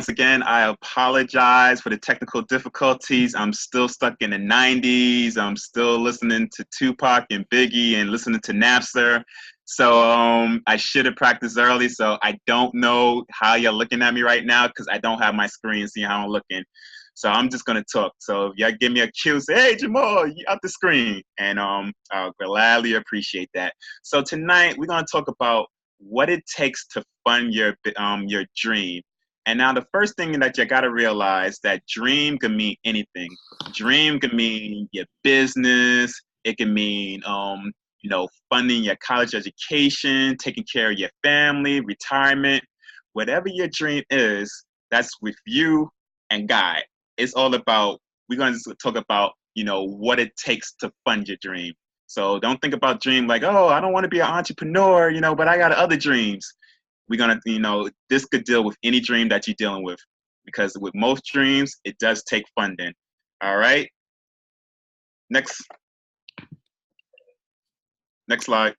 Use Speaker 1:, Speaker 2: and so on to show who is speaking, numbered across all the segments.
Speaker 1: Once again, I apologize for the technical difficulties. I'm still stuck in the 90s. I'm still listening to Tupac and Biggie and listening to Napster. So I should have practiced early. So I don't know how you're looking at me right now because I don't have my screen seeing how I'm looking. So I'm just gonna talk. So if y'all give me a cue, say, "Hey Jamal, you out the screen," and I'll gladly appreciate that. So tonight we're gonna talk about what it takes to fund your dream. And now the first thing that you gotta realize that dream can mean anything. Dream can mean your business. It can mean funding your college education, taking care of your family, retirement, whatever your dream is. That's with you and God. It's all about. We're gonna talk about what it takes to fund your dream. So don't think about dream like, oh, I don't want to be an entrepreneur, but I got other dreams. We're gonna, this could deal with any dream that you're dealing with, because with most dreams, it does take funding. All right. Next, next slide.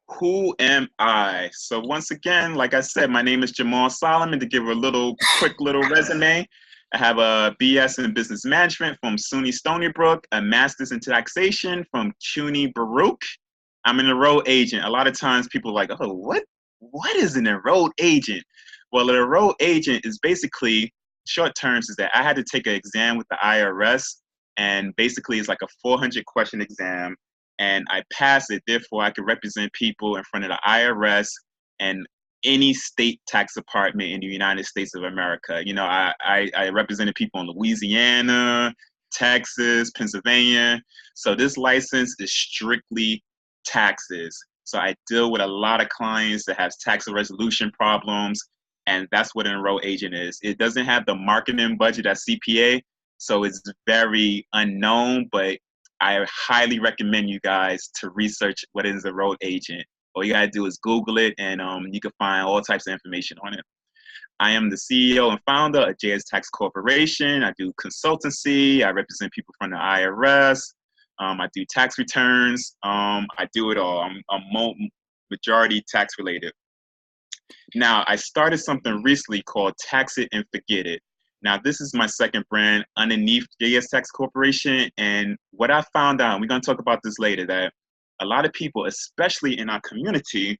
Speaker 1: Who am I? So once again, like I said, my name is Jamal Solomon. To give a quick little resume, I have a BS in business management from SUNY Stony Brook, a master's in taxation from CUNY Baruch. I'm an enrolled agent. A lot of times people are like, oh, what is an enrolled agent? Well, an enrolled agent is basically, short terms, is that I had to take an exam with the IRS, and basically it's like a 400 question exam, and I passed it. Therefore, I could represent people in front of the IRS and any state tax department in the United States of America. I represented people in Louisiana, Texas, Pennsylvania. So this license is strictly taxes. So I deal with a lot of clients that have tax resolution problems, and that's what an enrolled agent is. It doesn't have the marketing budget at CPA, so it's very unknown, but I highly recommend you guys to research what is a enrolled agent. All you gotta do is Google it, and you can find all types of information on it. I am the CEO and founder of JS Tax Corporation. I do consultancy. I represent people from the IRS. I do tax returns. I do it all. I'm majority tax related. Now, I started something recently called Tax It and Forget It. Now, this is my second brand underneath JS Tax Corporation. And what I found out, and we're going to talk about this later, that a lot of people, especially in our community,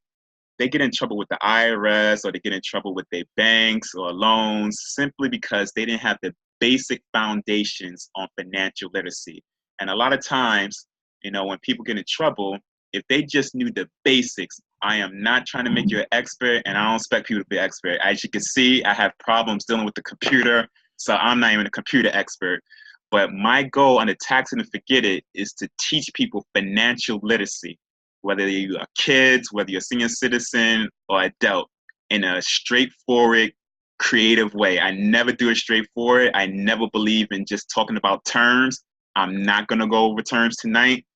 Speaker 1: they get in trouble with the IRS, or they get in trouble with their banks or loans simply because they didn't have the basic foundations on financial literacy. And a lot of times, when people get in trouble, if they just knew the basics, I am not trying to make you an expert, and I don't expect people to be an expert. As you can see, I have problems dealing with the computer, so I'm not even a computer expert. But my goal on the Tax It and Forget It is to teach people financial literacy, whether you are kids, whether you're a senior citizen or adult, in a straightforward, creative way. I never do it straightforward. I never believe in just talking about terms. I'm not going to go over terms tonight.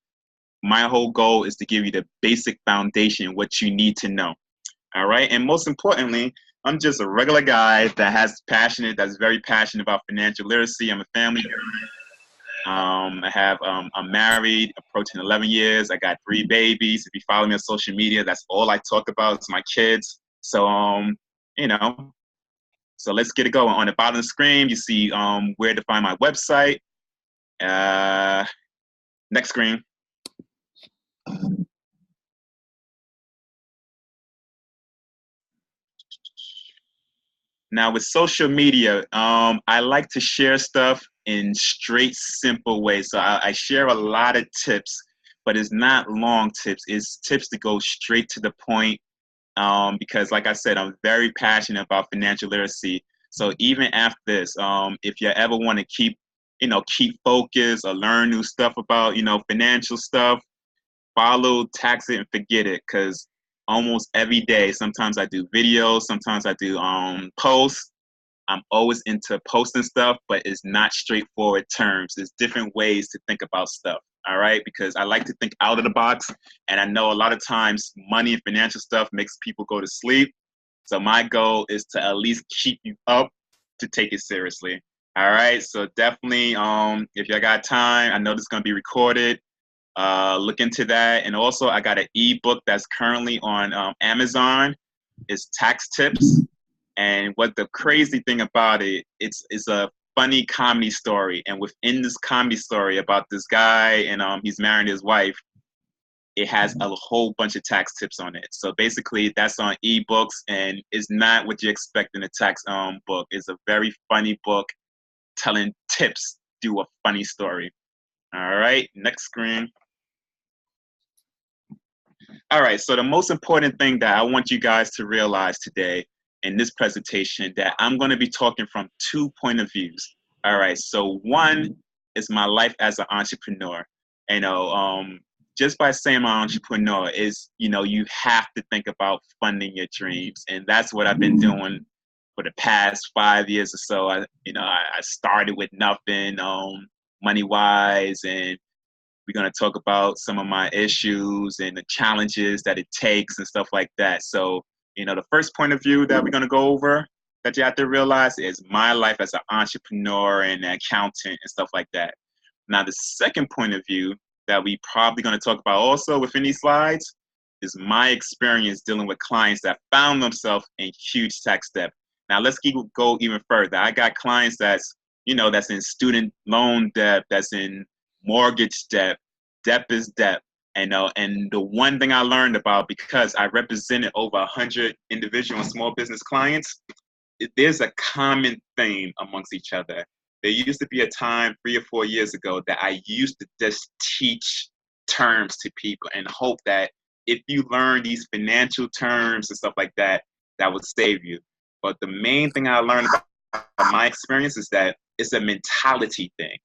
Speaker 1: My whole goal is to give you the basic foundation, what you need to know. All right. And most importantly, I'm just a regular guy that's very passionate about financial literacy. I'm a family guy. I'm married, approaching 11 years. I got 3 babies. If you follow me on social media, that's all I talk about is my kids. So, you know, so let's get it going. On the bottom of the screen, you see where to find my website. Next screen. Now with social media, I like to share stuff in straight, simple ways. So I share a lot of tips, but it's not long tips. It's tips to go straight to the point, because like I said, I'm very passionate about financial literacy. So even after this, if you ever want to keep focus or learn new stuff about, financial stuff, follow Tax It and Forget It, because almost every day, sometimes I do videos, sometimes I do posts. I'm always into posting stuff, but it's not straightforward terms. There's different ways to think about stuff, all right? Because I like to think out of the box, and I know a lot of times money and financial stuff makes people go to sleep. So my goal is to at least keep you up to take it seriously. All right, so definitely, if you got time, I know this is gonna be recorded. Look into that. And also, I got an ebook that's currently on Amazon. It's tax tips. And what the crazy thing about it, it's a funny comedy story. And within this comedy story about this guy and he's marrying his wife, it has a whole bunch of tax tips on it. So basically, that's on ebooks, and it's not what you expect in a tax book. It's a very funny book telling tips through a funny story. All right, next screen. All right, so the most important thing that I want you guys to realize today in this presentation that I'm going to be talking from 2 point of views. All right, so one is my life as an entrepreneur. You know, just by saying I'm an entrepreneur is, you have to think about funding your dreams, and that's what I've been doing for the past 5 years or so. I started with nothing, money wise, and we're going to talk about some of my issues and the challenges that it takes and stuff like that. So, the first point of view that we're going to go over that you have to realize is my life as an entrepreneur and an accountant and stuff like that. Now, the second point of view that we probably going to talk about also within these slides is my experience dealing with clients that found themselves in huge tax debt. Now, let's go even further. I got clients that's in student loan debt, that's in mortgage debt. Debt is debt. And the one thing I learned about, because I represented over 100 individual and small business clients, there's a common theme amongst each other. There used to be a time 3 or 4 years ago that I used to just teach terms to people and hope that if you learn these financial terms and stuff like that, that would save you. But the main thing I learned about my experience is that it's a mentality thing.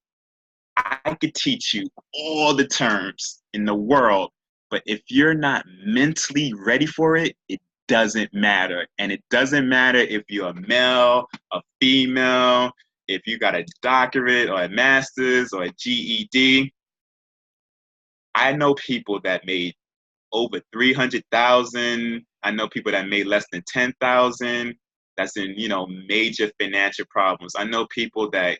Speaker 1: I could teach you all the terms in the world, but if you're not mentally ready for it, it doesn't matter. And it doesn't matter if you're a male, a female, if you got a doctorate or a master's or a GED. I know people that made over 300,000. I know people that made less than 10,000. That's in, major financial problems. I know people that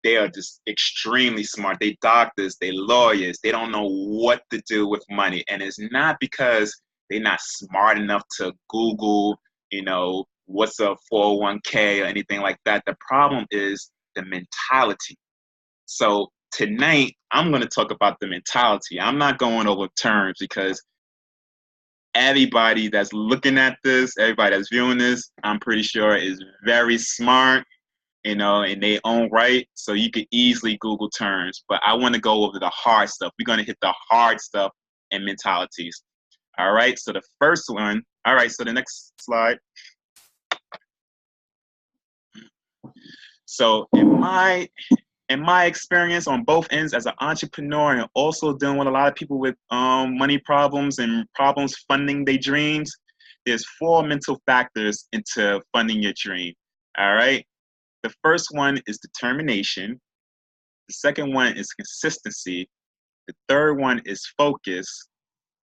Speaker 1: they are just extremely smart. They doctors, they lawyers. They don't know what to do with money. And it's not because they're not smart enough to Google, what's a 401k or anything like that. The problem is the mentality. So tonight, I'm going to talk about the mentality. I'm not going over terms because everybody that's looking at this, everybody that's viewing this, I'm pretty sure is very smart, in their own right. So you could easily Google terms, but I want to go over the hard stuff. We're going to hit the hard stuff and mentalities. All right. So the first one. All right. So the next slide. So in my experience on both ends as an entrepreneur and also dealing with a lot of people with money problems and problems funding their dreams, there's 4 mental factors into funding your dream. All right. The first one is determination. The second one is consistency. The third one is focus.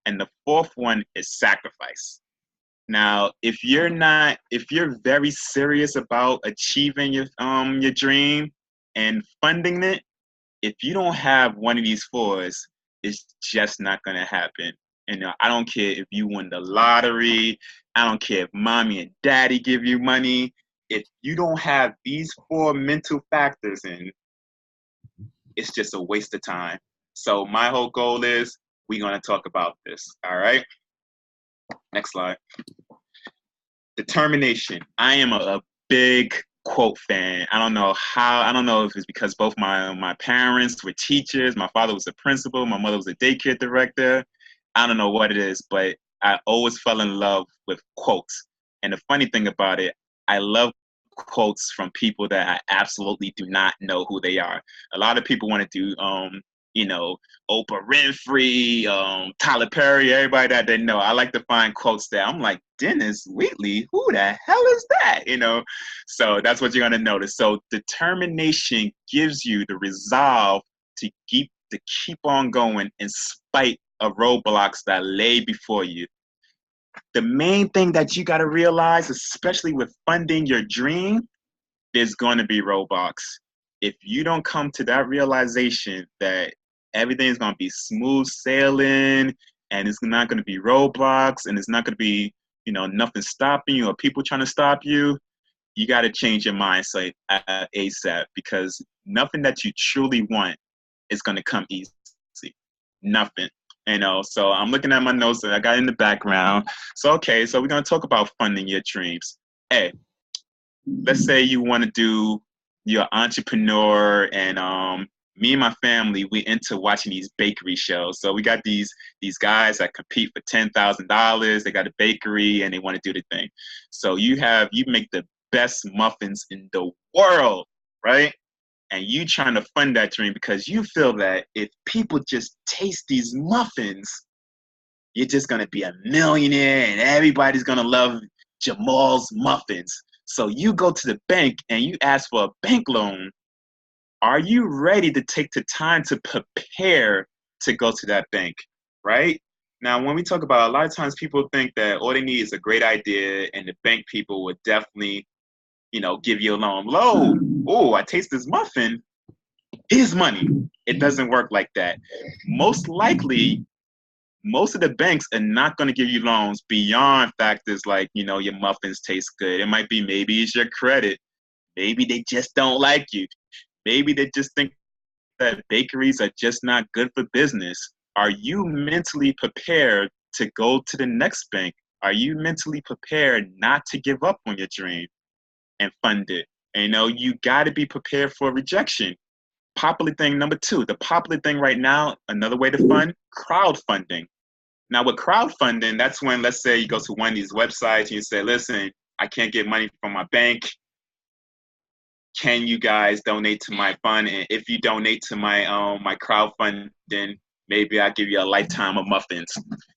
Speaker 1: And the fourth one is sacrifice. Now, if you're very serious about achieving your dream and funding it, if you don't have one of these 4s, it's just not gonna happen. I don't care if you win the lottery. I don't care if mommy and daddy give you money. If you don't have these 4 mental factors in, it's just a waste of time. So my whole goal is we're going to talk about this. All right. Next slide. Determination. I am a big quote fan. I don't know if it's because both my parents were teachers. My father was a principal. My mother was a daycare director. I don't know what it is, but I always fell in love with quotes. And the funny thing about it, I love quotes from people that I absolutely do not know who they are. A lot of people want to do, Oprah Winfrey, Tyler Perry, everybody that they know. I like to find quotes that I'm like, Dennis Wheatley, who the hell is that? So that's what you're going to notice. So determination gives you the resolve to keep on going in spite of roadblocks that lay before you. The main thing that you got to realize, especially with funding your dream, there's going to be roadblocks. If you don't come to that realization that everything's going to be smooth sailing, and it's not going to be roadblocks, and it's not going to be, nothing stopping you or people trying to stop you. You got to change your mindset ASAP, because nothing that you truly want is going to come easy. Nothing. So I'm looking at my notes that I got in the background. So, okay, so we're going to talk about funding your dreams. Hey, let's say you want to do, you're an entrepreneur, and me and my family, we into watching these bakery shows. So we got these guys that compete for $10,000. They got a bakery and they want to do the thing. So you make the best muffins in the world, right? And you trying to fund that dream because you feel that if people just taste these muffins, you're just gonna be a millionaire and everybody's gonna love Jamal's muffins. So you go to the bank and you ask for a bank loan. Are you ready to take the time to prepare to go to that bank, right? Now, when we talk about, a lot of times people think that all they need is a great idea and the bank people would definitely, give you a loan. Oh, I taste this muffin. Here's money. It doesn't work like that. Most likely, most of the banks are not going to give you loans beyond factors like, your muffins taste good. It might be, maybe it's your credit. Maybe they just don't like you. Maybe they just think that bakeries are just not good for business. Are you mentally prepared to go to the next bank? Are you mentally prepared not to give up on your dream and fund it? And, you got to be prepared for rejection. Popular thing number 2, the popular thing right now, another way to fund, crowdfunding. Now with crowdfunding, that's when, let's say you go to one of these websites and you say, listen, I can't get money from my bank. Can you guys donate to my fund? And if you donate to my my crowdfunding, maybe I'll give you a lifetime of muffins.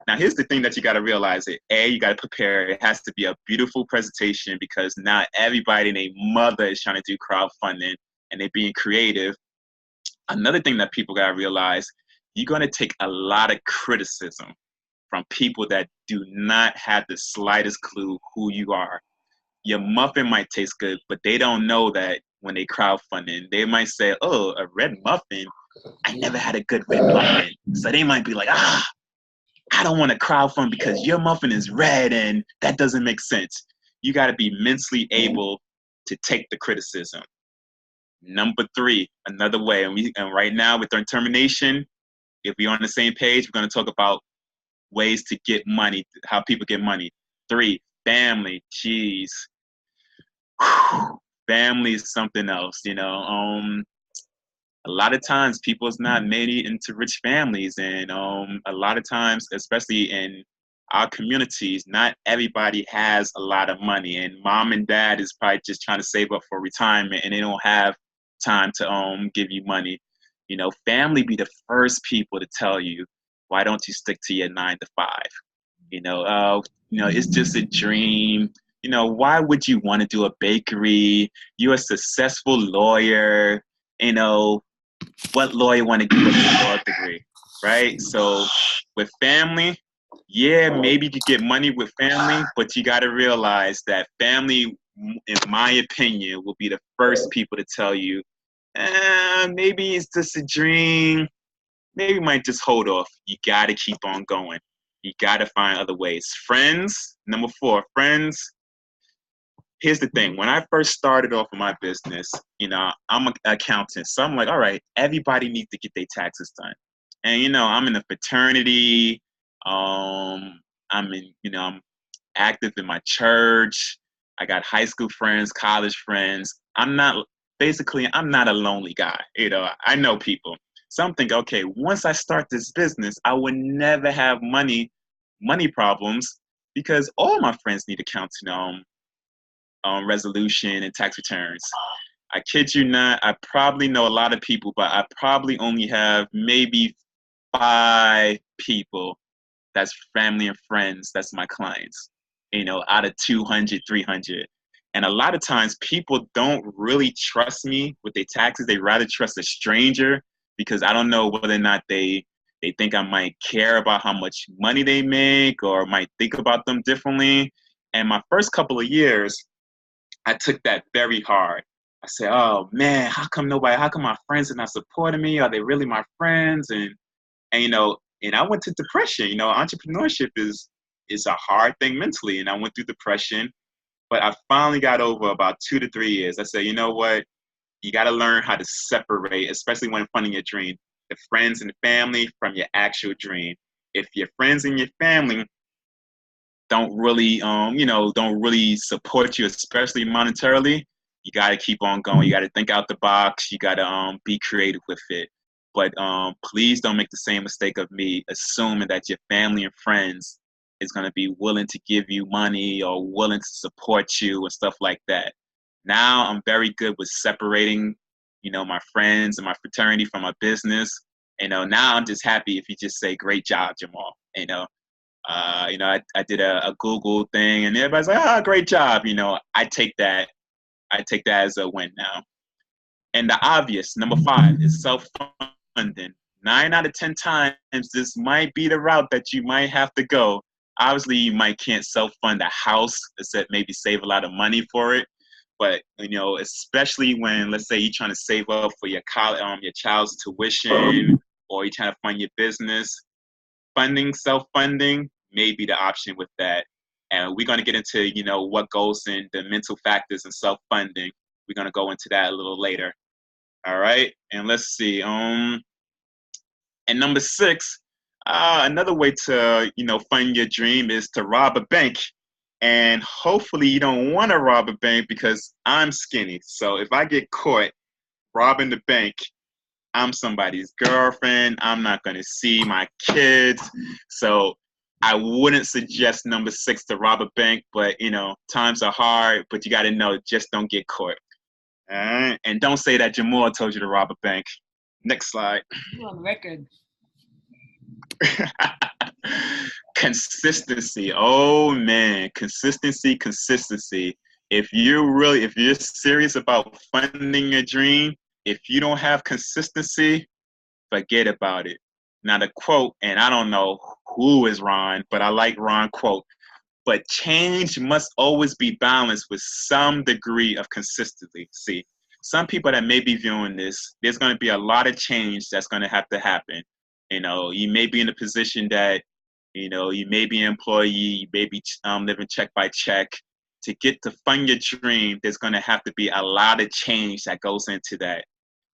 Speaker 1: Now here's the thing that you got to realize: you got to prepare. It has to be a beautiful presentation, because not everybody and their mother is trying to do crowdfunding and they're being creative. Another thing that people got to realize: you're going to take a lot of criticism from people that do not have the slightest clue who you are. Your muffin might taste good, but they don't know that when they crowdfunding. They might say, oh, a red muffin? I never had a good red muffin. So they might be like, I don't want to crowdfund because your muffin is red and that doesn't make sense. You got to be mentally able to take the criticism. Number 3, another way, and right now with our termination, if we're on the same page, we're going to talk about ways to get money, how people get money. 3, family. Jeez. Family is something else, a lot of times people's not made into rich families, and a lot of times, especially in our communities, not everybody has a lot of money, and mom and dad is probably just trying to save up for retirement and they don't have time to give you money. Family be the first people to tell you, why don't you stick to your 9 to 5? It's just a dream. Why would you want to do a bakery? You're a successful lawyer. What lawyer want to give us a law degree, right? So with family, yeah, maybe you could get money with family, but you got to realize that family, in my opinion, will be the first people to tell you, maybe it's just a dream. Maybe you might just hold off. You got to keep on going. You got to find other ways. Friends, number 4, friends. Here's the thing. When I first started off in my business, I'm an accountant. So I'm like, all right, everybody needs to get their taxes done. And, I'm in a fraternity. I'm active in my church. I got high school friends, college friends. I'm not a lonely guy. I know people. So I'm thinking, okay, once I start this business, I would never have money problems, because all my friends need accounting resolution and tax returns. I kid you not, I probably know a lot of people, but I probably only have maybe 5 people that's family and friends that's my clients, out of 200, 300. And a lot of times people don't really trust me with their taxes. They rather trust a stranger, because I don't know whether or not they think I might care about how much money they make or might think about them differently. And my first couple of years, I took that very hard. I said, oh man, how come my friends are not supporting me? Are they really my friends? And and I went to depression. Entrepreneurship is a hard thing mentally, and I went through depression. But I finally got over about 2 to 3 years. I said, you know what? You got to learn how to separate, especially when funding your dream, the friends and family from your actual dream. If your friends and your family don't really support you, especially monetarily, you got to keep on going. You got to think out the box. You got to be creative with it. But please don't make the same mistake of me assuming that your family and friends is going to be willing to give you money or willing to support you and stuff like that. Now I'm very good with separating, my friends and my fraternity from my business. Now I'm just happy if you just say, "Great job, Jamal." I did a Google thing, and everybody's like, "Ah, great job." I take that. I take that as a win now. And the obvious, number 5, is self-funding. 9 out of 10 times, this might be the route that you might have to go. Obviously, you might can't self-fund a house, except maybe save a lot of money for it. But especially when, let's say, you're trying to save up for your your child's tuition, or you're trying to fund your business, self-funding may be the option with that. And we're going to get into, what goes in the mental factors and self-funding. We're going to go into that a little later. All right. And let's see. And number 6, another way to, fund your dream is to rob a bank. And hopefully you don't want to rob a bank because I'm skinny. So if I get caught robbing the bank, I'm somebody's girlfriend. I'm not going to see my kids. So I wouldn't suggest number 6 to rob a bank, but times are hard, but you got to know, just don't get caught. All right? And don't say that Jamal told you to rob a bank. Next slide.
Speaker 2: You're on record.
Speaker 1: Consistency. Oh man, consistency. If you're serious about funding your dream, if you don't have consistency, forget about it. Now the quote, and I don't know who is Ron, but I like Ron quote, but change must always be balanced with some degree of consistency. See, some people that may be viewing this, there's going to be a lot of change that's going to have to happen. You may be in a position that, you may be an employee, you may be living check by check. To get to fund your dream, there's going to have to be a lot of change that goes into that.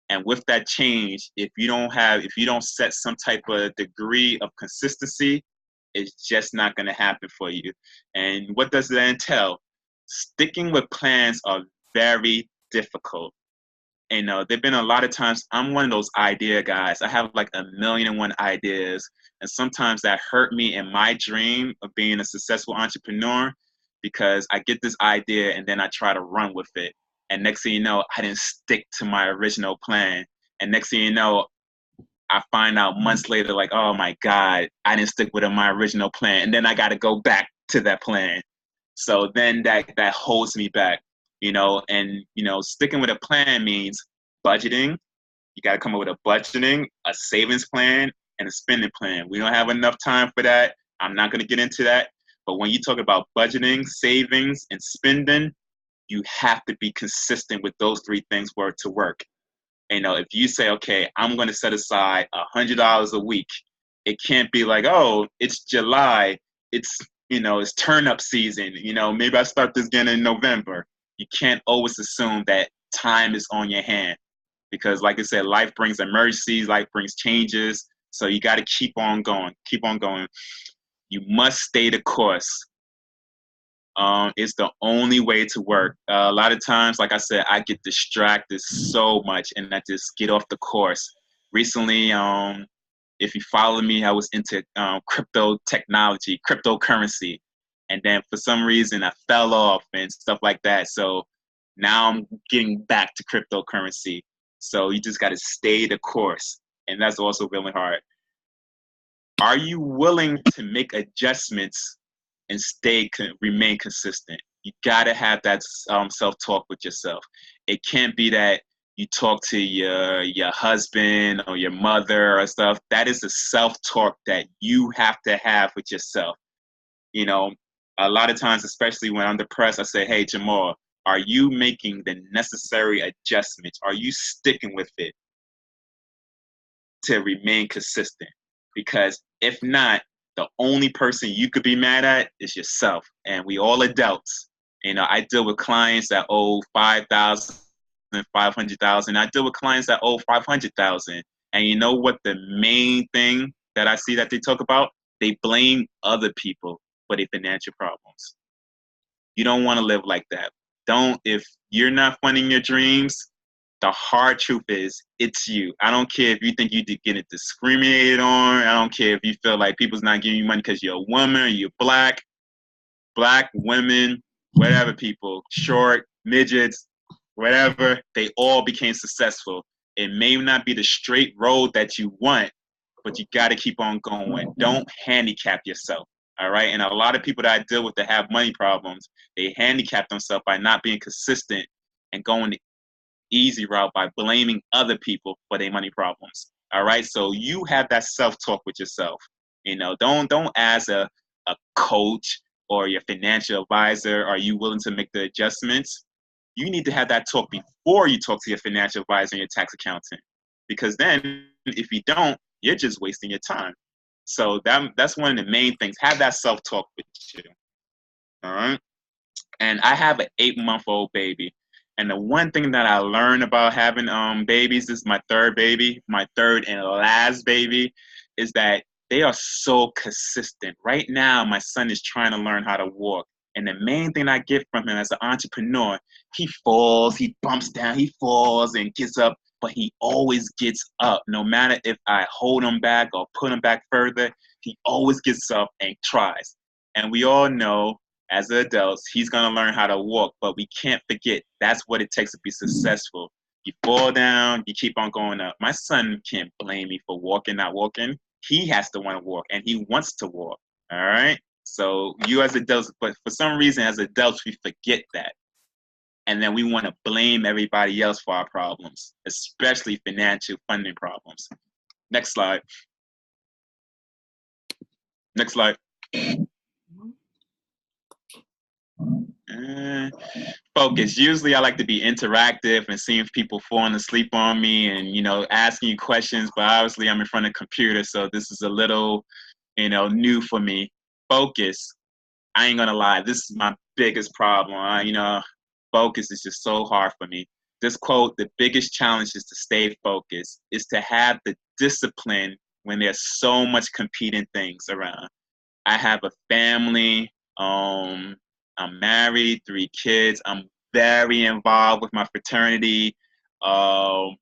Speaker 1: And with that change, if you don't set some type of degree of consistency, it's just not going to happen for you. And what does that entail? Sticking with plans are very difficult. There've been a lot of times I'm one of those idea guys. I have like 1,000,001 ideas, and sometimes that hurt me in my dream of being a successful entrepreneur because I get this idea and then I try to run with it. And next thing you know, I didn't stick to my original plan. And next thing you know, I find out months later, like, oh my God, I didn't stick with my original plan. And then I got to go back to that plan. So then that holds me back, sticking with a plan means budgeting. You got to come up with a budgeting, a savings plan, and a spending plan. We don't have enough time for that. I'm not going to get into that. But when you talk about budgeting, savings, and spending, you have to be consistent with those 3 things for it to work. If you say, okay, I'm going to set aside $100 a week, it can't be like, oh, it's July, it's turn-up season. Maybe I start this again in November. You can't always assume that time is on your hand because, like I said, life brings emergencies, life brings changes. So you got to keep on going. You must stay the course. It's the only way to work. A lot of times, like I said, I get distracted so much and I just get off the course. Recently, if you follow me, I was into crypto technology, cryptocurrency. And then for some reason, I fell off and stuff like that. So now I'm getting back to cryptocurrency. So you just got to stay the course. And that's also really hard. Are you willing to make adjustments and remain consistent? You got to have that self-talk with yourself. It can't be that you talk to your husband or your mother or stuff. That is a self-talk that you have to have with yourself. A lot of times, especially when I'm depressed, I say, hey, Jamal, Are you making the necessary adjustments? Are you sticking with it to remain consistent? Because if not, the only person you could be mad at is yourself. And we all adults. I deal with clients that owe 5,000, 500,000. I deal with clients that owe 500,000. And you know what the main thing that I see that they talk about? They blame other people for their financial problems. You don't want to live like that. If you're not funding your dreams, the hard truth is it's you. I don't care if you think you're getting discriminated on. I don't care if you feel like people's not giving you money because you're a woman or you're black women, whatever people, short, midgets, whatever, they all became successful. It may not be the straight road that you want, but you got to keep on going. Don't handicap yourself. All right. And a lot of people that I deal with that have money problems, they handicap themselves by not being consistent and going the easy route by blaming other people for their money problems. All right. So you have that self-talk with yourself. Don't as a coach or your financial advisor, are you willing to make the adjustments? You need to have that talk before you talk to your financial advisor and your tax accountant. Because then if you don't, you're just wasting your time. So that's one of the main things. Have that self-talk with you. All right. And I have an 8-month-old baby. And the one thing that I learned about having babies, this is my third baby, my third and last baby, is that they are so consistent. Right now, my son is trying to learn how to walk. And the main thing I get from him as an entrepreneur, he falls, he bumps down, he falls and gets up, but he always gets up. No matter if I hold him back or put him back further, he always gets up and tries. And we all know, as adults, he's going to learn how to walk, but we can't forget that's what it takes to be successful. You fall down, you keep on going up. My son can't blame me for walking, not walking. He has to want to walk, and he wants to walk, all right? So you as adults, but for some reason as adults, we forget that. And then we want to blame everybody else for our problems, especially financial funding problems. Next slide. Next slide. Focus. Usually I like to be interactive and seeing if people falling asleep on me and, asking you questions, but obviously I'm in front of a computer, so this is a little, new for me. Focus. I ain't gonna lie, this is my biggest problem. Focus is just so hard for me. This quote, the biggest challenge is to stay focused, is to have the discipline when there's so much competing things around. I have a family, I'm married, 3 kids. I'm very involved with my fraternity. I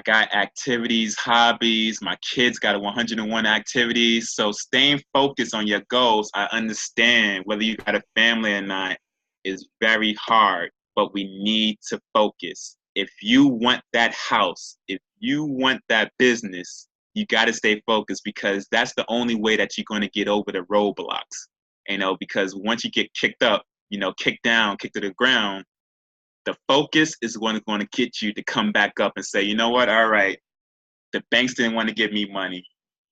Speaker 1: got activities, hobbies. My kids got 101 activities. So staying focused on your goals, I understand whether you got a family or not is very hard, but we need to focus. If you want that house, if you want that business, you got to stay focused because that's the only way that you're going to get over the roadblocks. Because once you get kicked up, kicked down, kicked to the ground, the focus is going to get you to come back up and say, you know what? All right, the banks didn't want to give me money.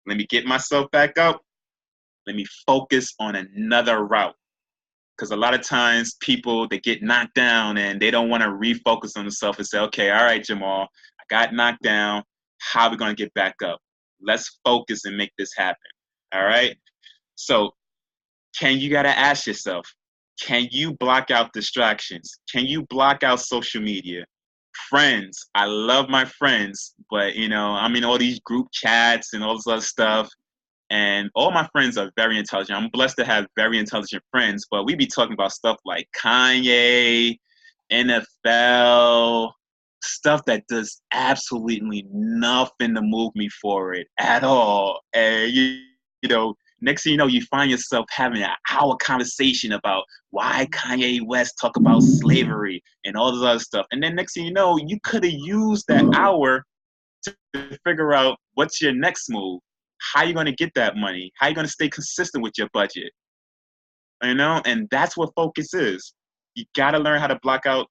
Speaker 1: Let me get myself back up. Let me focus on another route. Because a lot of times people, they get knocked down and they don't want to refocus on themselves and say, okay, all right, Jamal, I got knocked down. How are we going to get back up? Let's focus and make this happen. All right. So you got to ask yourself, can you block out distractions? Can you block out social media? Friends, I love my friends, but I'm in all these group chats and all this other stuff. And all my friends are very intelligent. I'm blessed to have very intelligent friends, but we be talking about stuff like Kanye, NFL, stuff that does absolutely nothing to move me forward at all. And next thing you know, you find yourself having an hour conversation about why Kanye West talk about slavery and all this other stuff. And then next thing you know, you could have used that hour to figure out what's your next move. How are you going to get that money? How are you going to stay consistent with your budget? And that's what focus is. You got to learn how to block out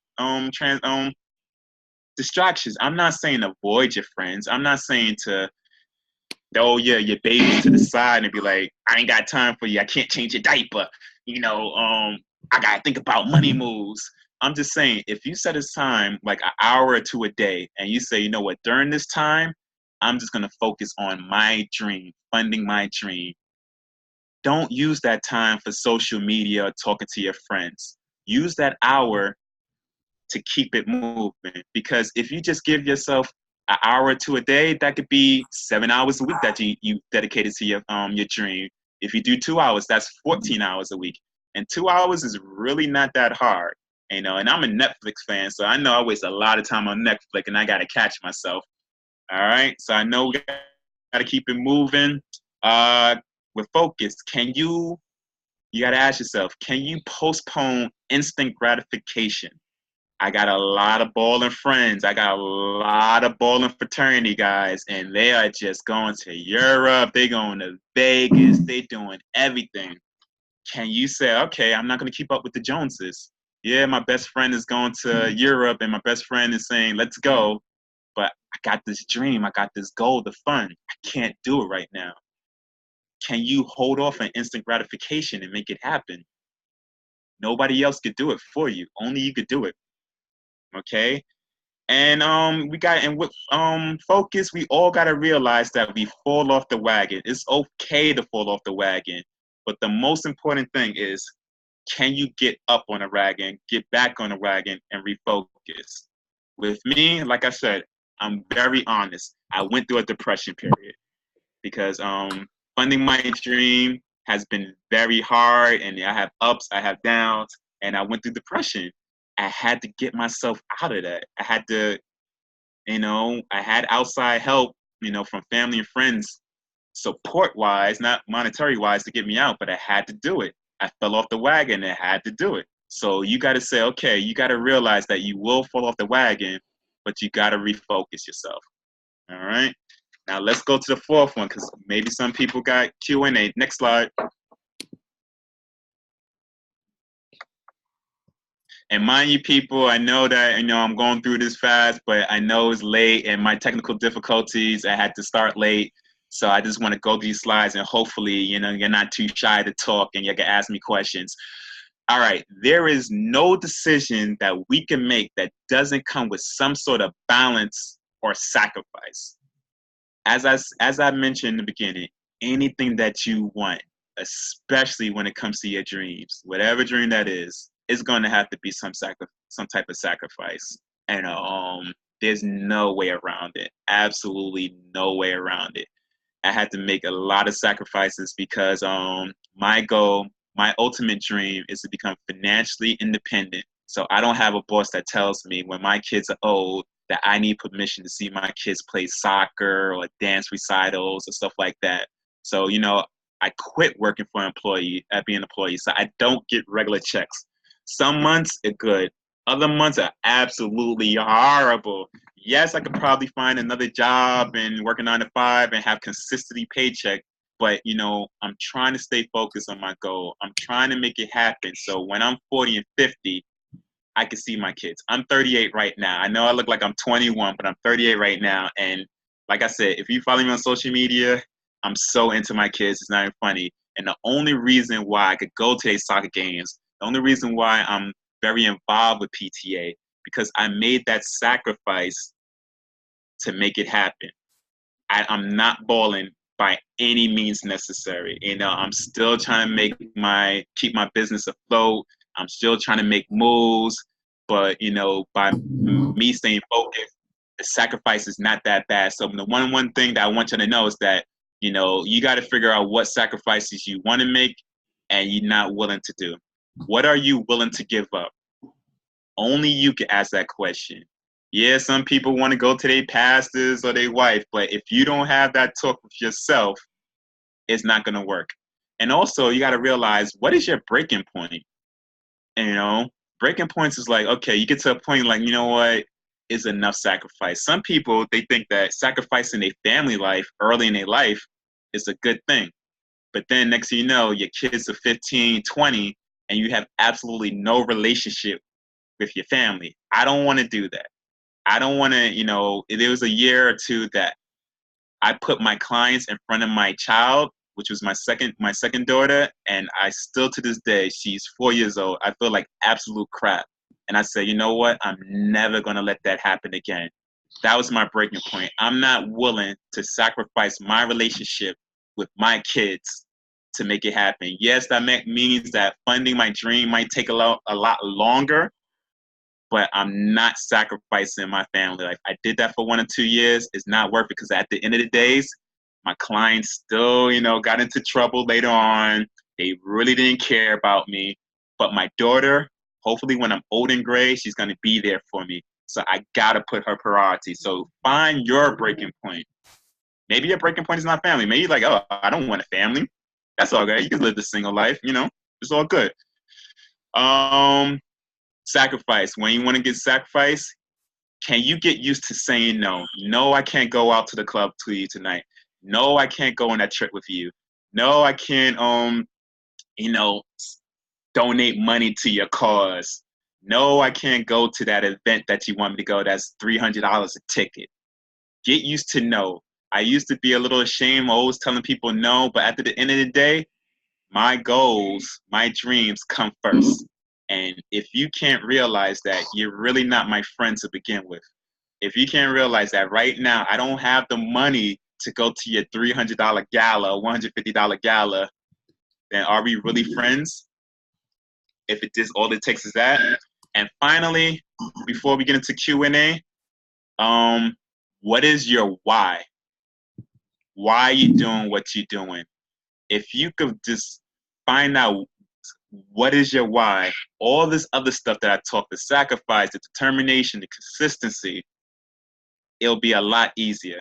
Speaker 1: distractions. I'm not saying avoid your friends. I'm not saying to your baby to the side and be like, I ain't got time for you. I can't change your diaper. I gotta think about money moves. I'm just saying, if you set a time like an hour or two a day, and you say, you know what, during this time, I'm just gonna focus on my dream, funding my dream. Don't use that time for social media or talking to your friends. Use that hour to keep it moving. Because if you just give yourself an hour or two a day, that could be 7 hours a week that you dedicated to your dream. If you do 2 hours, that's 14 hours a week. And 2 hours is really not that hard. And I'm a Netflix fan, so I know I waste a lot of time on Netflix and I gotta catch myself. All right. So I know we gotta keep it moving. With focus, you gotta ask yourself, can you postpone instant gratification? I got a lot of balling friends. I got a lot of balling fraternity guys, and they are just going to Europe. They going to Vegas. They doing everything. Can you say, okay, I'm not going to keep up with the Joneses? Yeah, my best friend is going to Europe, and my best friend is saying, let's go. But I got this dream. I got this goal, the fun. I can't do it right now. Can you hold off on instant gratification and make it happen? Nobody else could do it for you. Only you could do it. Okay? And with focus, we all gotta realize that we fall off the wagon. It's okay to fall off the wagon, but the most important thing is, can you get up on a wagon, get back on a wagon, and refocus? With me, like I said, I'm very honest. I went through a depression period because funding my dream has been very hard, and I have ups, I have downs, and I went through depression. I had to get myself out of that. I had outside help, from family and friends, support wise, not monetary wise, to get me out, but I had to do it. I fell off the wagon and I had to do it. So you got to say, okay, you got to realize that you will fall off the wagon, but you got to refocus yourself. All right. Now let's go to the fourth one because maybe some people got Q&A. Next slide. And mind you, people, I know that I'm going through this fast, but I know it's late and my technical difficulties. I had to start late, so I just want to go through these slides and hopefully, you're not too shy to talk and you can ask me questions. All right, there is no decision that we can make that doesn't come with some sort of balance or sacrifice. As I mentioned in the beginning, anything that you want, especially when it comes to your dreams, whatever dream that is going to have to be some type of sacrifice. And there's no way around it. Absolutely no way around it. I had to make a lot of sacrifices because my goal, my ultimate dream is to become financially independent. So I don't have a boss that tells me when my kids are old that I need permission to see my kids play soccer or dance recitals or stuff like that. So, I quit working for being an employee. So I don't get regular checks. Some months are good. Other months are absolutely horrible. Yes, I could probably find another job and work a 9 to 5 and have consistently paycheck. But, I'm trying to stay focused on my goal. I'm trying to make it happen. So when I'm 40 and 50, I can see my kids. I'm 38 right now. I know I look like I'm 21, but I'm 38 right now. And like I said, if you follow me on social media, I'm so into my kids. It's not even funny. And the only reason why I could go to these soccer games, the only reason why I'm very involved with PTA, because I made that sacrifice to make it happen. I'm not balling by any means necessary. I'm still trying to keep my business afloat. I'm still trying to make moves, but by me staying focused, the sacrifice is not that bad. So the one thing that I want you to know is that you got to figure out what sacrifices you want to make and you're not willing to do. What are you willing to give up? Only you can ask that question. Yeah, some people want to go to their pastors or their wife, but if you don't have that talk with yourself, it's not going to work. And also, you got to realize, what is your breaking point? And, breaking points is like, okay, you get to a point like, what is enough sacrifice? Some people, they think that sacrificing their family life early in their life is a good thing. But then next thing you know, your kids are 15, 20, and you have absolutely no relationship with your family. I don't want to do that. I don't want to, there was a year or two that I put my clients in front of my child which was my second daughter, and I still to this day, she's 4 years old. I feel like absolute crap. And I said, you know what? I'm never gonna let that happen again. That was my breaking point. I'm not willing to sacrifice my relationship with my kids to make it happen. Yes, that means that funding my dream might take a lot longer, but I'm not sacrificing my family life. I did that for 1 or 2 years. It's not worth it because at the end of the days, my clients still, got into trouble later on. They really didn't care about me. But my daughter, hopefully when I'm old and gray, she's going to be there for me. So I got to put her priority. So find your breaking point. Maybe your breaking point is not family. Maybe you're like, oh, I don't want a family. That's all good. You can live the single life, It's all good. Sacrifice. When you want to get sacrificed, can you get used to saying no? No, I can't go out to the club to you tonight. No, I can't go on that trip with you. No, I can't, donate money to your cause. No, I can't go to that event that you want me to go. That's $300 a ticket. Get used to no. I used to be a little ashamed, always telling people no, but at the end of the day, my goals, my dreams come first. And if you can't realize that, you're really not my friend to begin with. If you can't realize that right now, I don't have the money to go to your $300 gala, $150 gala, then are we really friends? If it just all it takes is that. And finally, before we get into Q&A, what is your why? Why are you doing what you're doing? If you could just find out what is your why, all this other stuff that I talked, the sacrifice, the determination, the consistency, it'll be a lot easier.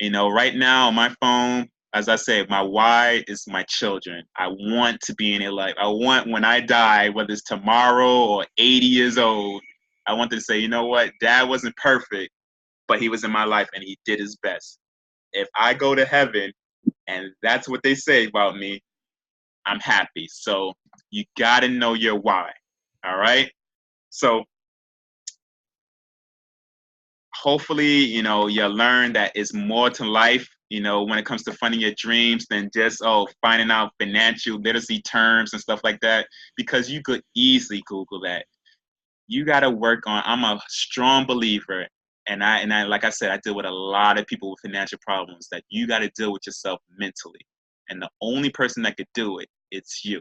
Speaker 1: Right now on my phone, as I say, my why is my children. I want to be in their life. I want when I die, whether it's tomorrow or 80 years old, I want to say, you know what, Dad wasn't perfect, but he was in my life and he did his best. If I go to heaven and that's what they say about me, I'm happy. So you got to know your why. All right. So hopefully, you learn that it's more to life, when it comes to funding your dreams than just, finding out financial literacy terms and stuff like that, because you could easily Google that. You got to work on, I'm a strong believer. And I, like I said, I deal with a lot of people with financial problems that you got to deal with yourself mentally. And the only person that could do it, it's you.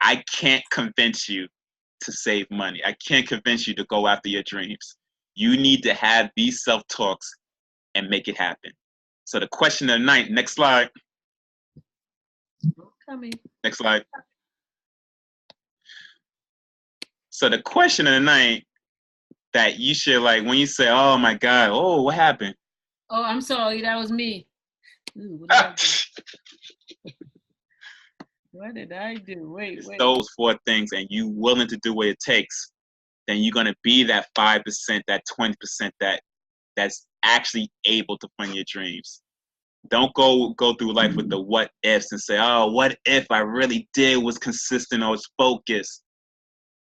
Speaker 1: I can't convince you to save money. I can't convince you to go after your dreams. You need to have these self-talks and make it happen. So the question of the night, next slide.
Speaker 2: Coming.
Speaker 1: Next slide. So the question of the night that you should, like, when you say, oh my God, oh, what happened?
Speaker 2: Oh, I'm sorry, that was me. Ooh, what did I do? Wait.
Speaker 1: Those 4 things, and you willing to do what it takes, then you're gonna be that 5%, that 20% that's actually able to fund your dreams. Don't go through life with the what ifs and say, oh, what if I really was consistent or was focused?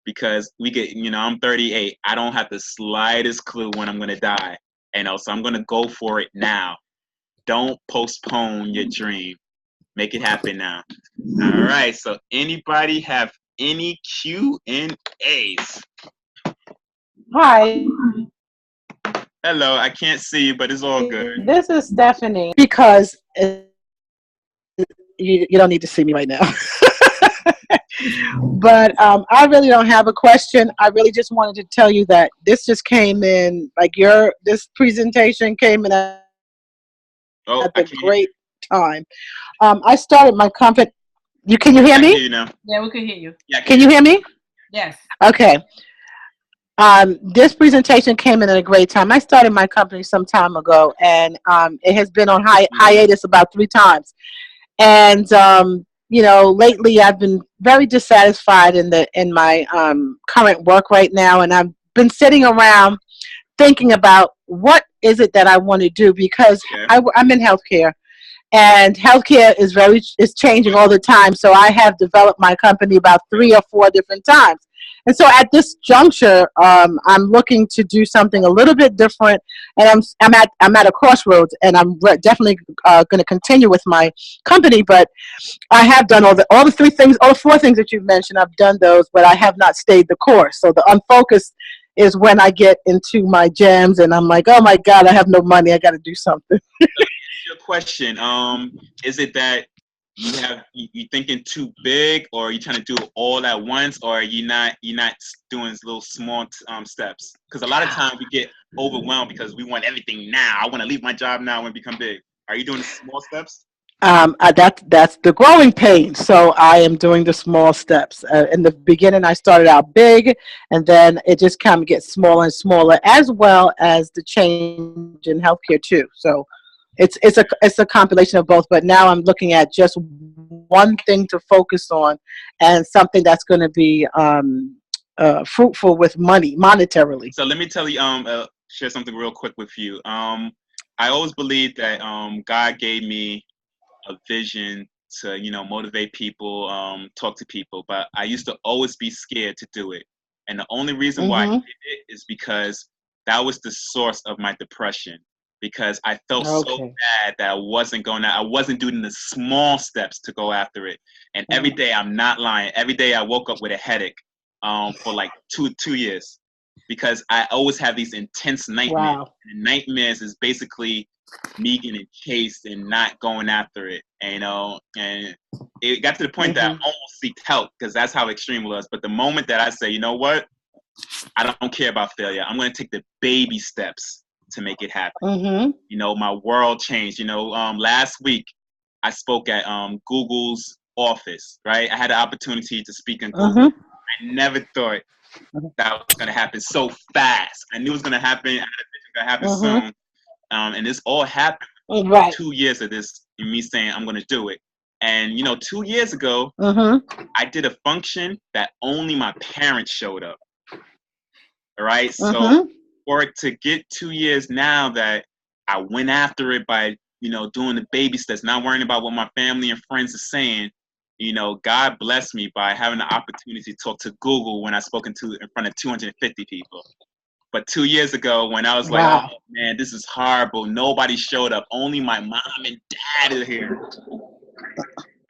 Speaker 1: Because we get, I'm 38. I don't have the slightest clue when I'm gonna die. So I'm gonna go for it now. Don't postpone your dream. Make it happen now. All right. So anybody have any Q&As?
Speaker 3: Hi.
Speaker 1: Hello. I can't see you, but it's all good.
Speaker 3: This is Stephanie. Because you don't need to see me right now. But I really don't have a question. I really just wanted to tell you that this just came in, like this presentation came in at a great time. I started my company. Can you hear me?
Speaker 1: I hear you now.
Speaker 2: Yeah, we can hear you.
Speaker 1: Yeah,
Speaker 3: can you hear me?
Speaker 2: Yes.
Speaker 3: Okay. This presentation came in at a great time. I started my company some time ago, and it has been on hiatus about 3 times. And lately I've been very dissatisfied in my current work right now, and I've been sitting around thinking about what is it that I want to do, because I'm in healthcare. And healthcare is changing all the time. So I have developed my company about 3 or 4 different times. And so at this juncture, I'm looking to do something a little bit different, and I'm at a crossroads, and I'm definitely going to continue with my company. But I have done all the three things, all the four things that you've mentioned. I've done those, but I have not stayed the course. So the unfocused is when I get into my jams, and I'm like, oh my God, I have no money. I got to do something.
Speaker 1: Your question, is it that you thinking too big, or are you trying to do it all at once, or are you're not doing little small steps? Because a lot of times we get overwhelmed because we want everything now. I want to leave my job now and become big. Are you doing the small steps?
Speaker 3: That's the growing pain. So I am doing the small steps. In the beginning, I started out big, and then it just kind of gets smaller and smaller, as well as the change in healthcare too. So it's a compilation of both. But now I'm looking at just one thing to focus on, and something that's going to be fruitful with money monetarily.
Speaker 1: So let me tell you, share something real quick with you. I always believe that God gave me a vision to, motivate people, talk to people, but I used to always be scared to do it. And the only reason why I
Speaker 3: Mm-hmm.
Speaker 1: did it is because that was the source of my depression. Because I felt so
Speaker 3: Okay.
Speaker 1: bad that I wasn't doing the small steps to go after it. And every day, I'm not lying, every day I woke up with a headache for like two years, because I always have these intense nightmares.
Speaker 3: Wow.
Speaker 1: And nightmares is basically me getting chased and not going after it. And it got to the point that I
Speaker 3: Mm-hmm.
Speaker 1: almost seeked help, because that's how extreme it was. But the moment that I say, you know what, I don't care about failure, I'm going to take the baby steps to make it happen.
Speaker 3: Mm-hmm.
Speaker 1: My world changed. Last week I spoke at Google's office, right? I had the opportunity to speak in Google.
Speaker 3: Mm-hmm.
Speaker 1: I never thought that was going to happen so fast. I knew it was going to happen. I had a vision going to happen
Speaker 3: Mm-hmm.
Speaker 1: soon. And this all happened
Speaker 3: Right.
Speaker 1: 2 years of this, and me saying I'm going to do it. And 2 years ago,
Speaker 3: Mm-hmm.
Speaker 1: I did a function that only my parents showed up. All right. So
Speaker 3: Mm-hmm.
Speaker 1: for it to get 2 years now that I went after it by, doing the baby steps, not worrying about what my family and friends are saying, God blessed me by having the opportunity to talk to Google when I spoke in front of 250 people. But 2 years ago, when I was like, oh
Speaker 3: Wow.
Speaker 1: man, this is horrible, nobody showed up, only my mom and dad are here,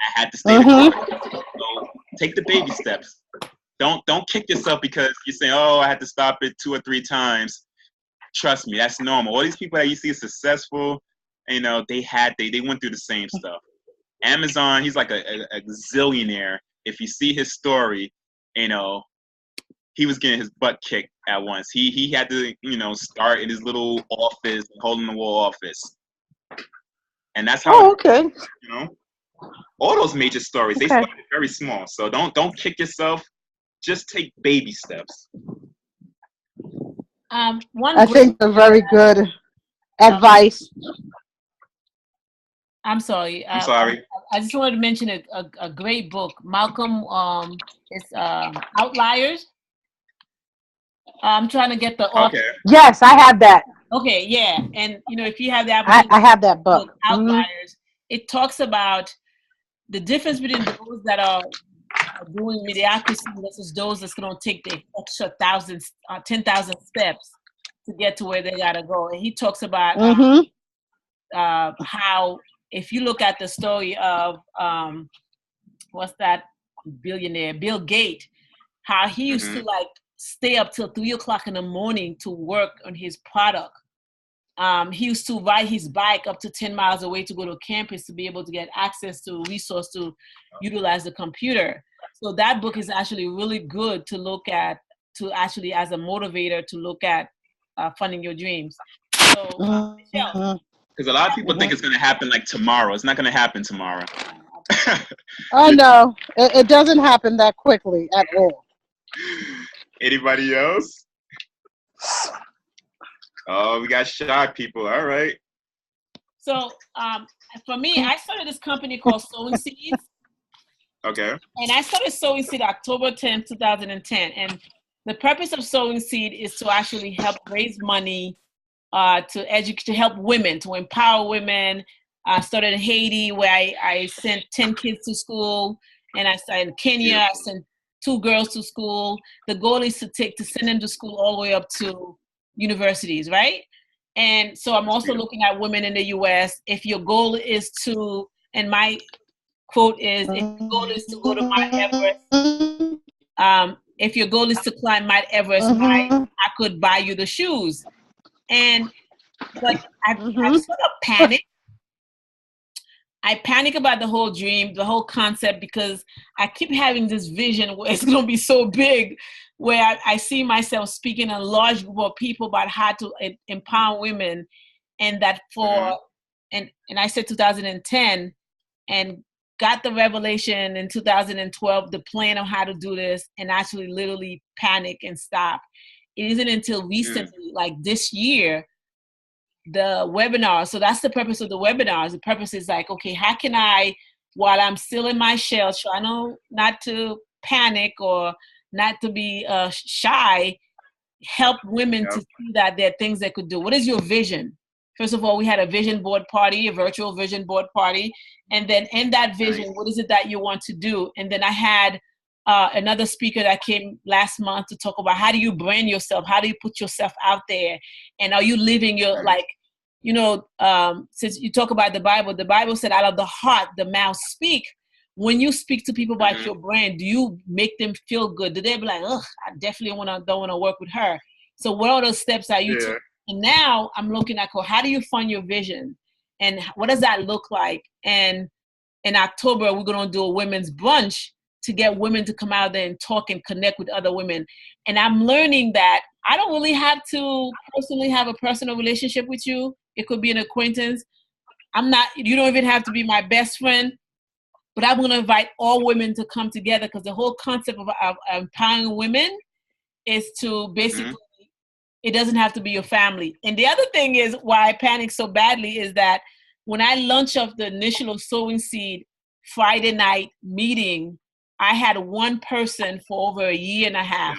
Speaker 1: I had to stay the
Speaker 3: Mm-hmm.
Speaker 1: course. So take the baby steps. Don't kick yourself because you're saying, oh, I had to stop it 2 or 3 times. Trust me, that's normal. All these people that you see successful, they went through the same stuff. Amazon, he's like a zillionaire. If you see his story, you know, he was getting his butt kicked at once. He had to, start in his little office, hole in the wall office. And that's how
Speaker 3: Oh, okay.
Speaker 1: you know, all those major stories, they
Speaker 3: Okay.
Speaker 1: started very small. So don't kick yourself. Just take baby steps.
Speaker 2: One
Speaker 3: I
Speaker 2: great.
Speaker 3: think a very good
Speaker 2: Uh,
Speaker 3: advice.
Speaker 2: I'm sorry.
Speaker 1: I'm sorry.
Speaker 2: I just wanted to mention a great book. Malcolm. It's Outliers. I'm trying to get the author.
Speaker 1: Okay.
Speaker 3: Yes, I have that.
Speaker 2: Okay, yeah, and if you have the
Speaker 3: I,
Speaker 2: opportunity
Speaker 3: I have that
Speaker 2: to look
Speaker 3: book. Mm-hmm.
Speaker 2: Outliers, it talks about the difference between those that are doing mediocrity versus those that's going to take the extra 10,000 steps to get to where they got to go. And he talks about
Speaker 3: Mm-hmm.
Speaker 2: how, if you look at the story of what's that billionaire, Bill Gates, how he used to
Speaker 1: Hmm.
Speaker 2: like stay up till 3 o'clock in the morning to work on his product. He used to ride his bike up to 10 miles away to go to campus to be able to get access to resource to utilize the computer. So that book is actually really good to look at, to actually as a motivator to look at funding your dreams. So Michelle.
Speaker 3: Mm-hmm.
Speaker 1: Because a lot of people think
Speaker 3: Mm-hmm.
Speaker 1: it's going to happen like tomorrow. It's not going to happen tomorrow.
Speaker 3: Oh no, it doesn't happen that quickly at all.
Speaker 1: Anybody else? Oh, we got shy people. All right.
Speaker 2: So for me, I started this company called Sowing Seeds.
Speaker 1: Okay.
Speaker 2: And I started Sowing Seed October 10th, 2010. And the purpose of Sowing Seed is to actually help raise money to educate, to help women, to empower women. I started in Haiti, where I sent 10 kids to school. And I started in Kenya. I
Speaker 1: Beautiful.
Speaker 2: sent 2 girls to school. The goal is to send them to school all the way up to universities, right? And so I'm also looking at women in the U.S. If your goal is to, and my quote is, if your goal is to go to Mount Everest, if your goal is to climb Mount Everest, I could buy you the shoes. But I sort of panicked. I panic about the whole dream, the whole concept, because I keep having this vision where it's going to be so big, where I see myself speaking a large group of people about how to empower women, and that and I said 2010, and got the revelation in 2012, the plan of how to do this, and actually literally panic and stop. It isn't until recently, like this year, the webinar. So that's the purpose of the webinars. The purpose is like, okay, how can I, while I'm still in my shell, trying not to panic or not to be shy, help women to see that there are things they could do. What is your vision? First of all, we had a vision board party, a virtual vision board party. And then in that vision, what is it that you want to do? And then I had another speaker that came last month to talk about how do you brand yourself? How do you put yourself out there? And are you living your, like, since you talk about the Bible said out of the heart, the mouth speak. When you speak to people about your brand, do you make them feel good? Do they be like, ugh, I definitely don't want to work with her? So what are those steps that you took? And now I'm looking at, how do you fund your vision? And what does that look like? And in October, we're going to do a women's brunch to get women to come out there and talk and connect with other women. And I'm learning that I don't really have to personally have a personal relationship with you. It could be an acquaintance. You don't even have to be my best friend, but I'm going to invite all women to come together, because the whole concept of empowering women is to basically, it doesn't have to be your family. And the other thing is why I panic so badly is that when I launched off the initial Sowing Seed Friday night meeting, I had one person for over a year and a half.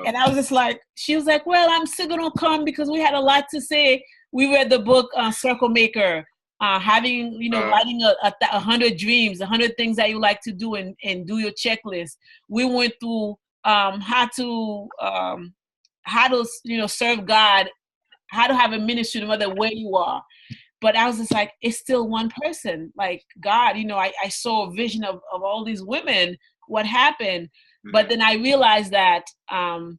Speaker 2: And I was just like, she was like, well, I'm still going to come because we had a lot to say. We read the book Circle Maker, writing 100 dreams, 100 things that you like to do, and do your checklist. We went through how to serve God, how to have a ministry no matter where you are. But I was just like, it's still one person. Like, God, I saw a vision of all these women. What happened? But then I realized that Rome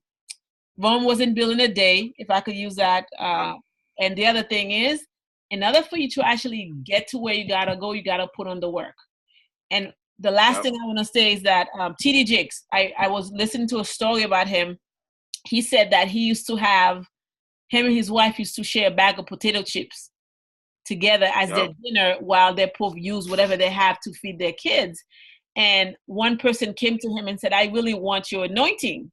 Speaker 2: wasn't built in a day, if I could use that. And the other thing is, in order for you to actually get to where you got to go, you got to put on the work. And the last thing I want to say is that T.D. Jakes, I was listening to a story about him. He said that him and his wife used to share a bag of potato chips together as their dinner, while they both use whatever they have to feed their kids. And one person came to him and said, I really want your anointing.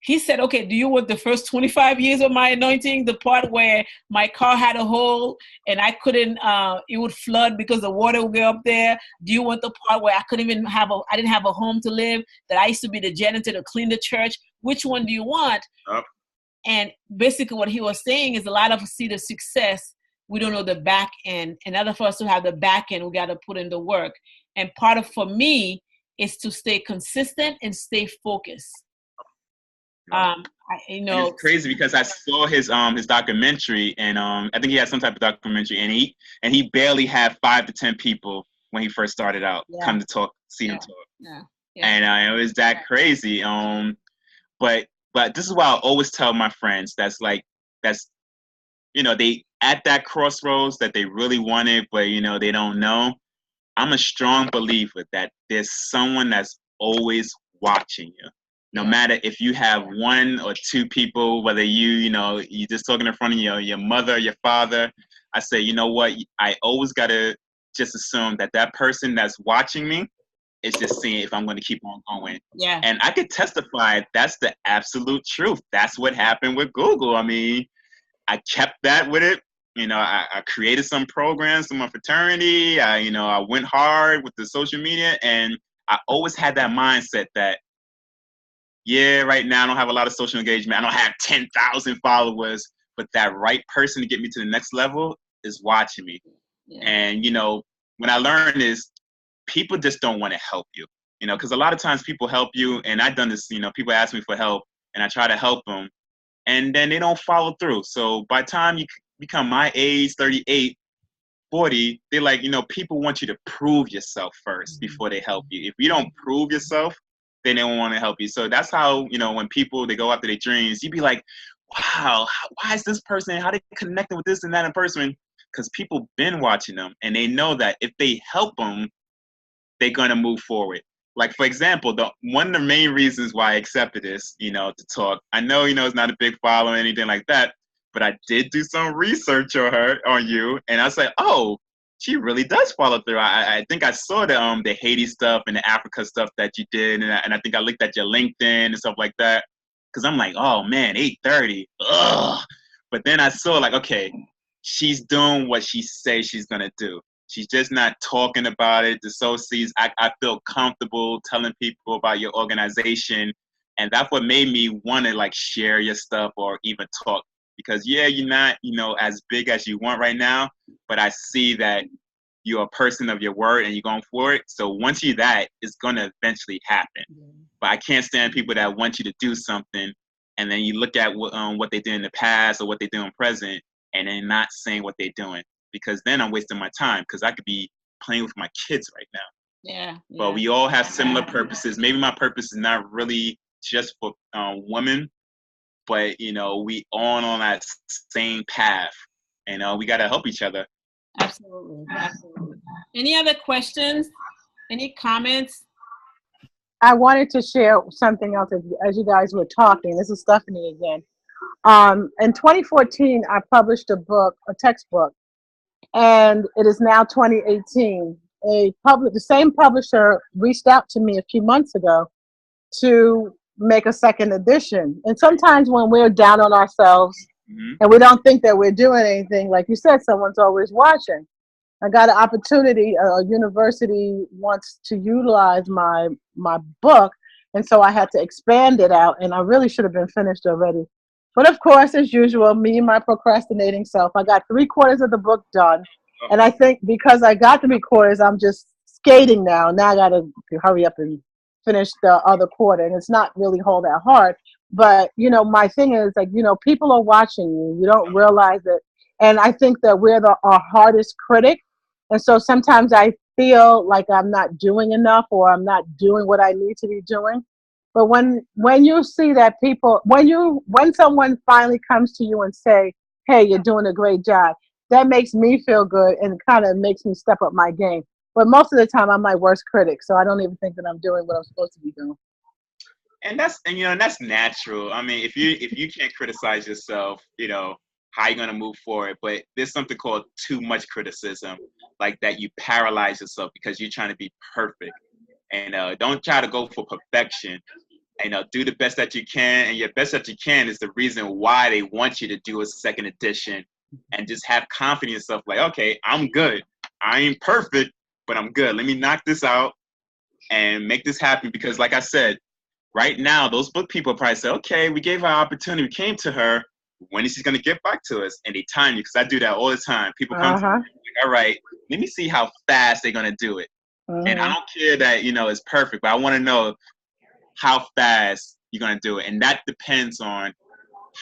Speaker 2: He said, okay, do you want the first 25 years of my anointing? The part where my car had a hole and I couldn't, it would flood because the water would go up there. Do you want the part where I didn't have a home to live, that I used to be the janitor to clean the church? Which one do you want? And basically what he was saying is, a lot of us see the success, we don't know the back end. In order for us to have the back end, we got to put in the work. And for me, is to stay consistent and stay focused.
Speaker 1: It's crazy because I saw his documentary, and I think he had some type of documentary, and he barely had 5 to 10 people when he first started out come to see him talk. And it was that crazy. But this is why I always tell my friends they at that crossroads that they really want it, but they don't know. I'm a strong believer that there's someone that's always watching you. No matter if you have 1 or 2 people, whether you're just talking in front of your mother, your father, I say, you know what? I always got to just assume that person that's watching me is just seeing if I'm going to keep on going.
Speaker 2: Yeah.
Speaker 1: And I could testify that's the absolute truth. That's what happened with Google. I mean, I kept that with it. I created some programs in my fraternity. I went hard with the social media, and I always had that mindset that, right now I don't have a lot of social engagement. I don't have 10,000 followers, but that right person to get me to the next level is watching me. Yeah. And, what I learned is people just don't want to help you. You know, because a lot of times people help you, and I've done this. You know, people ask me for help, and I try to help them, and then they don't follow through. So by the time you become my age, 38, 40, they're like, you know, people want you to prove yourself first before they help you. If you don't prove yourself, then they don't want to help you. So that's how, you know, when people, they go after their dreams, you'd be like, wow, why is this person, how they connecting with this and that in person? Because people been watching them, and they know that if they help them, they're going to move forward. Like, for example, one of the main reasons why I accepted this, you know, to talk, I know, you know, it's not a big follow or anything like that, but I did do some research on you, and I said, oh, she really does follow through. I think I saw the Haiti stuff and the Africa stuff that you did, and I think I looked at your LinkedIn and stuff like that, because I'm like, oh man, 8:30, ugh. But then I saw like, okay, she's doing what she says she's gonna do. She's just not talking about it. The Sow Seeds, I feel comfortable telling people about your organization, and that's what made me want to like share your stuff or even talk. Because yeah, you're not, you know, as big as you want right now, but I see that you're a person of your word and you're going for it. So once you're that, it's going to eventually happen. But I can't stand people that want you to do something, and then you look at what they did in the past or what they do in present, and then not saying what they're doing. Because then I'm wasting my time, because I could be playing with my kids right now.
Speaker 2: Yeah.
Speaker 1: But we all have similar purposes. Maybe my purpose is not really just for women, but you know, we all on that same path, and we got to help each other.
Speaker 2: Absolutely. Any other questions? Any comments?
Speaker 3: I wanted to share something else as you guys were talking. This is Stephanie again. In 2014, I published a textbook, and it is now 2018. The same publisher reached out to me a few months ago to make a second edition. And sometimes when we're down on ourselves and we don't think that we're doing anything, like you said, someone's always watching. I got an opportunity. A university wants to utilize my book, and so I had to expand it out, and I really should have been finished already. But of course, as usual, me and my procrastinating self, I got 3/4 of the book done. And I think because I got 3/4, I'm just skating now. Now I got to hurry up and finish the other quarter. And it's not really all that hard. But, you know, my thing is, like, you know, people are watching you. You don't realize it. And I think that we're our hardest critic. And so sometimes I feel like I'm not doing enough, or I'm not doing what I need to be doing. But when you see that when someone finally comes to you and say, hey, you're doing a great job, that makes me feel good and kind of makes me step up my game. But most of the time, I'm my worst critic, so I don't even think that I'm doing what I'm supposed to be doing.
Speaker 1: And that's natural. I mean, if you can't criticize yourself, you know, how you gonna move forward? But there's something called too much criticism, like that you paralyze yourself because you're trying to be perfect. And don't try to go for perfection. And do the best that you can, and your best that you can is the reason why they want you to do a second edition. And just have confidence in yourself, like, okay, I'm good. I ain't perfect, but I'm good. Let me knock this out and make this happen. Because like I said, right now, those book people probably say, okay, we gave her an opportunity. We came to her. When is she going to get back to us? And they time you, because I do that all the time. People come to me, like, all right, let me see how fast they're going to do it. And I don't care that, it's perfect, but I want to know how fast you're going to do it. And that depends on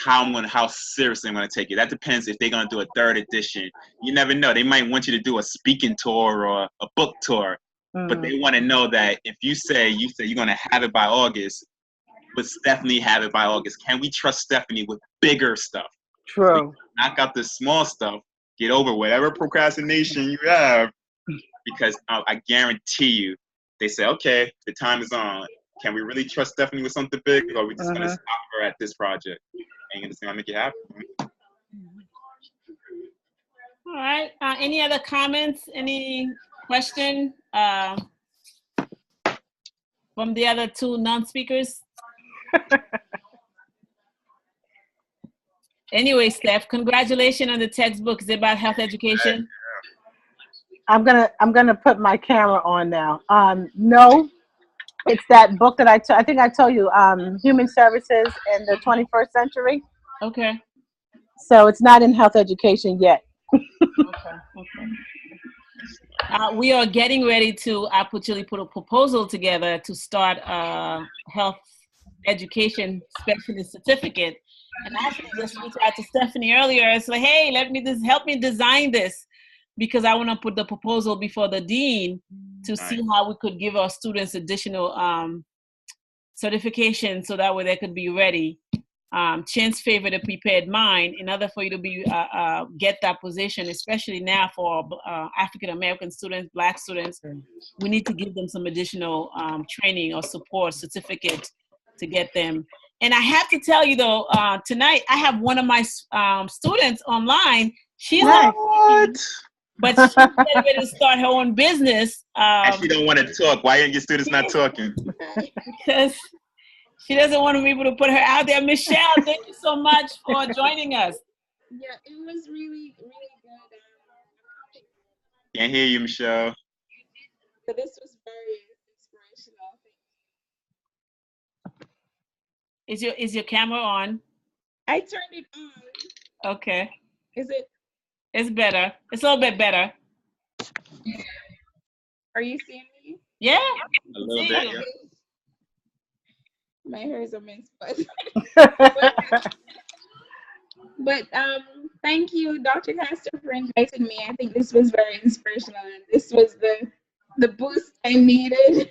Speaker 1: how seriously I'm going to take it. That depends if they're going to do a third edition. You never know. They might want you to do a speaking tour or a book tour, but they want to know that if you say you're going to have it by August, but Stephanie have it by August. Can we trust Stephanie with bigger stuff?
Speaker 3: True.
Speaker 1: Knock out the small stuff, get over whatever procrastination you have, because I guarantee you, they say, okay, the time is on. Can we really trust Stephanie with something big, or are we just going to stop her at this project? And you're just going to make it happen.
Speaker 2: All right. Any other comments? Any question from the other two non-speakers? Anyway, Steph, congratulations on the textbook. Is it about health education?
Speaker 3: I'm gonna put my camera on now. No, it's that book that I think I told you, Human Services in the 21st Century.
Speaker 2: Okay.
Speaker 3: So it's not in health education yet.
Speaker 2: Okay. We are getting ready to actually put a proposal together to start a health education specialist certificate. And I actually just reached out to Stephanie earlier. It's like, hey, help me design this, because I want to put the proposal before the dean to see how we could give our students additional certification, so that way they could be ready. Chance favor the prepared mind. In order for you to be get that position, especially now for African American students, Black students, we need to give them some additional training or support certificate to get them. And I have to tell you though, tonight I have one of my students online. She's
Speaker 1: what?
Speaker 2: But she's getting ready to start her own business.
Speaker 1: And she don't want to talk. Why aren't your students not talking?
Speaker 2: Because she doesn't want to be able to put her out there. Michelle, thank you so much for joining us.
Speaker 4: Yeah, it was really, really good.
Speaker 1: Can't hear you, Michelle.
Speaker 4: So this was very inspirational.
Speaker 2: Is your camera on?
Speaker 4: I turned it on.
Speaker 2: Okay.
Speaker 4: Is it?
Speaker 2: It's better. It's a little bit better.
Speaker 4: Are you seeing me?
Speaker 2: Yeah.
Speaker 1: A little bit, yeah.
Speaker 4: My hair is a mess, but thank you, Dr. Castor, for inviting me. I think this was very inspirational, and this was the boost I needed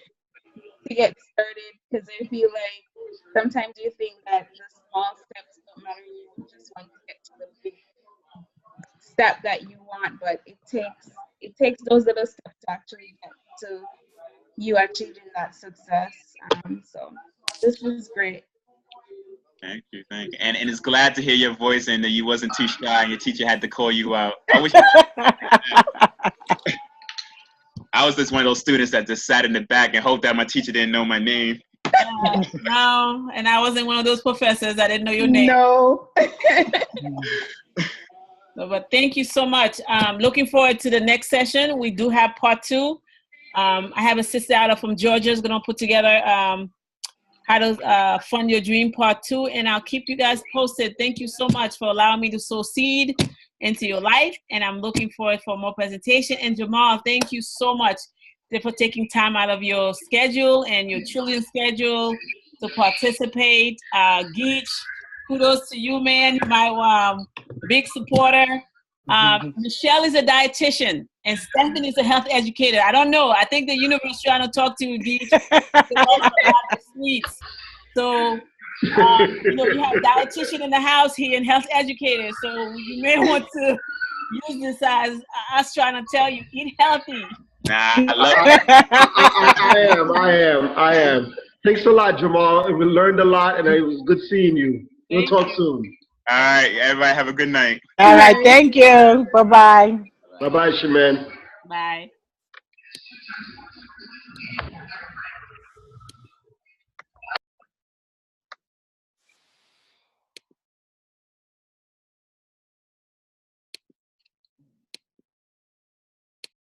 Speaker 4: to get started, because I feel like sometimes you think that the small steps don't matter. You just want to get to the big step that you want, but it takes those little steps to actually get to you achieving that success. So this was great.
Speaker 1: Thank you. And it's glad to hear your voice and that you wasn't too shy and your teacher had to call you out. I was just one of those students that just sat in the back and hoped that my teacher didn't know my name.
Speaker 2: No, and I wasn't one of those professors that didn't know your name.
Speaker 4: No.
Speaker 2: But thank you so much. Looking forward to the next session. We do have part 2. I have a sister out from Georgia who's going to put together how to fund your dream part 2, and I'll keep you guys posted. Thank you so much for allowing me to sow seed into your life, and I'm looking forward for more presentation. And Jamal, thank you so much for taking time out of your schedule and your children's schedule to participate. Geach, kudos to you, man. You're my big supporter. Michelle is a dietitian, and Stephen is a health educator. I don't know. I think the universe is trying to talk to you, Geach. Sweets. So, you have dietitian in the house here and health educator. So you may want to use this as us trying to tell you, eat healthy.
Speaker 1: Nah, I love
Speaker 5: it. I am. Thanks a lot, Jamal. We learned a lot, and it was good seeing you. We'll talk soon.
Speaker 1: All right, everybody have a good night.
Speaker 3: All right, thank you. Bye-bye.
Speaker 5: Bye-bye, Shaman.
Speaker 2: Bye.